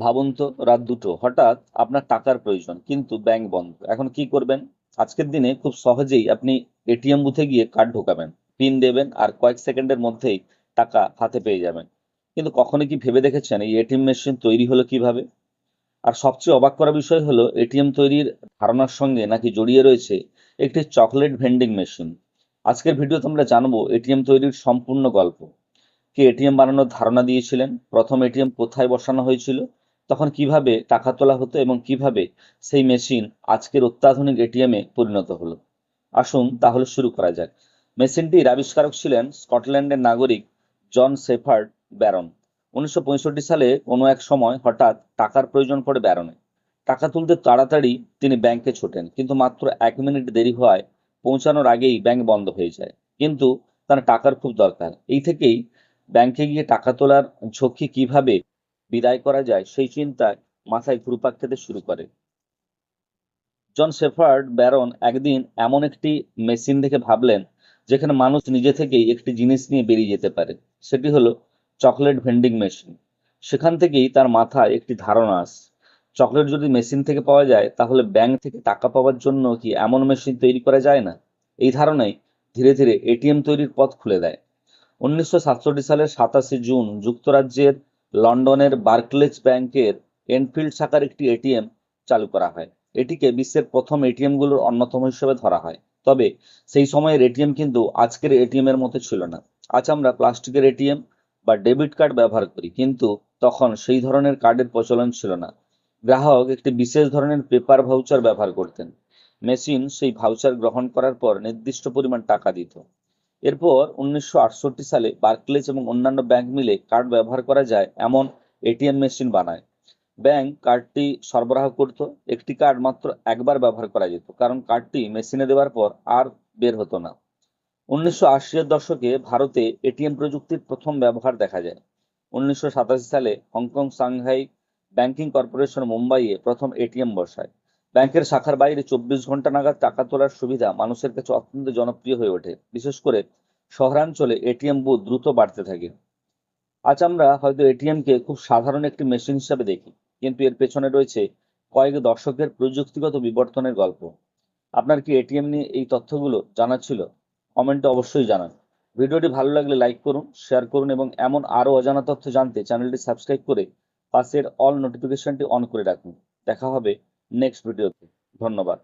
ভাবুন তো, রাত 2টো হঠাৎ আপনার টাকার প্রয়োজন কিন্তু ব্যাংক বন্ধ। এখন কি করবেন? আজকের দিনে খুব সহজেই আপনি এটিএম বুথে গিয়ে কার্ড ঢোকাবেন, পিন দেবেন আর কয়েক সেকেন্ডের মধ্যেই টাকা হাতে পেয়ে যাবেন। কিন্তু কখনো কি ভেবে দেখেছেন এই এটিএম মেশিন তৈরি হলো কিভাবে? আর সবচেয়ে অবাক করা বিষয় হলো এটিএম তৈরির ধারণার সঙ্গে নাকি জড়িয়ে রয়েছে একটি চকলেট ভেন্ডিং মেশিন। আজকের ভিডিওতে আমরা জানবো এটিএম তৈরির সম্পূর্ণ গল্প। কে এটিএম বানানোর ধারণা দিয়েছিলেন, প্রথম এটিএম কোথায় বসানো হয়েছিল, তখন কিভাবে টাকা তোলা হতো এবং কিভাবে সেই মেশিন আজকের অত্যাধুনিক এটিএমে পরিণত হলো। আসুন তাহলে শুরু করা যাক। মেশিনটির আবিষ্কারক ছিলেন স্কটল্যান্ডের নাগরিক জন শেফার্ড ব্যারন। 1965 সালে কোনো এক সময় হঠাৎ টাকার প্রয়োজন পড়ে ব্যারনে। টাকা তুলতে তাড়াতাড়ি তিনি ব্যাংকে ছোটেন, কিন্তু মাত্র 1 মিনিট দেরি হওয়ায় পৌঁছানোর আগেই ব্যাংক বন্ধ হয়ে যায়। কিন্তু তার টাকার খুব দরকার। এই থেকেই ব্যাংকে গিয়ে টাকা তোলার ঝক্কি কিভাবে বিদায় করা যায় সেই চিন্তায় মাথায় ঘুরপাক খেতে শুরু করে। জন শেফার্ড ব্যারন একদিন এমন একটি মেশিন দেখে ভাবলেন, যেখানে মানুষ নিজে থেকেই একটি জিনিস নিয়ে বেরিয়ে যেতে পারে। সেটি হলো চকলেট ভেন্ডিং মেশিন। সেখান থেকেই তার মাথায় একটি ধারণা আসে, চকলেট যদি মেশিন থেকে পাওয়া যায় তাহলে ব্যাংক থেকে টাকা পাওয়ার জন্য কি এমন মেশিন তৈরি করা যায় না। এই ধারণাই ধীরে ধীরে এটিএম তৈরির পথ খুলে দেয়। 1967 সালের 27 জুন যুক্তরাজ্যের লন্ডনের বার্কলেজ ব্যাংকের এনফিল্ড শাখার একটি এটিএম চালু করা হয়। এটিকে বিশ্বের প্রথম এটিএম গুলোর অন্যতম হিসেবে ধরা হয়। তবে সেই সময়ের এটিএম কিন্তু আজকের এটিএম এর মতো ছিল না। আজ আমরা প্লাস্টিকের এটিএম বা ডেবিট কার্ড ব্যবহার করি, কিন্তু তখন সেই ধরনের কার্ডের প্রচলন ছিল না। গ্রাহক একটি বিশেষ ধরনের পেপার ভাউচার ব্যবহার করতেন। মেশিন সেই ভাউচার গ্রহণ করার পর নির্দিষ্ট পরিমাণ টাকা দিত। এরপর 1968 সালে বার্কলেজ এবং অন্যান্য ব্যাংক মিলে কার্ড ব্যবহার করা যায় এমন এটিএম মেশিন বানায়। ব্যাংক কার্ডটি সরবরাহ করত। একটি কার্ড মাত্র একবার ব্যবহার করা যেত, কারণ কার্ডটি মেশিনে দেওয়ার পর আর বের হতো না। 1980-এর দশকে ভারতে এটিএম প্রযুক্তির প্রথম ব্যবহার দেখা যায়। 1987 সালে হংকং সাংহাই ব্যাংকিং কর্পোরেশন মুম্বাইয়ে প্রথম এটিএম বসায়। ব্যাংকের শাখার বাইরে 24 ঘন্টা নাগাদ টাকা তোলার সুবিধা মানুষের কাছে অত্যন্ত জনপ্রিয় হয়ে ওঠে। বিশেষ করে শহরাঞ্চলে এটিএম বুথ দ্রুত বাড়তে থাকে। আজ আমরা হয়তো এটিএম কে খুব সাধারণ একটি মেশিন হিসাবে দেখি, কিন্তু এর পেছনে রয়েছে কয়েক দশকের প্রযুক্তিগত বিবর্তনের গল্প। আপনার কি এটিএম নিয়ে এই তথ্যগুলো জানা ছিল? কমেন্টে অবশ্যই জানান। ভিডিওটি ভালো লাগলে লাইক করুন, শেয়ার করুন এবং এমন আরো অজানা তথ্য জানতে চ্যানেলটি সাবস্ক্রাইব করে পাশের অল নোটিফিকেশনটি অন করে রাখুন। দেখা হবে নেক্সট ভিডিওতে। ধন্যবাদ।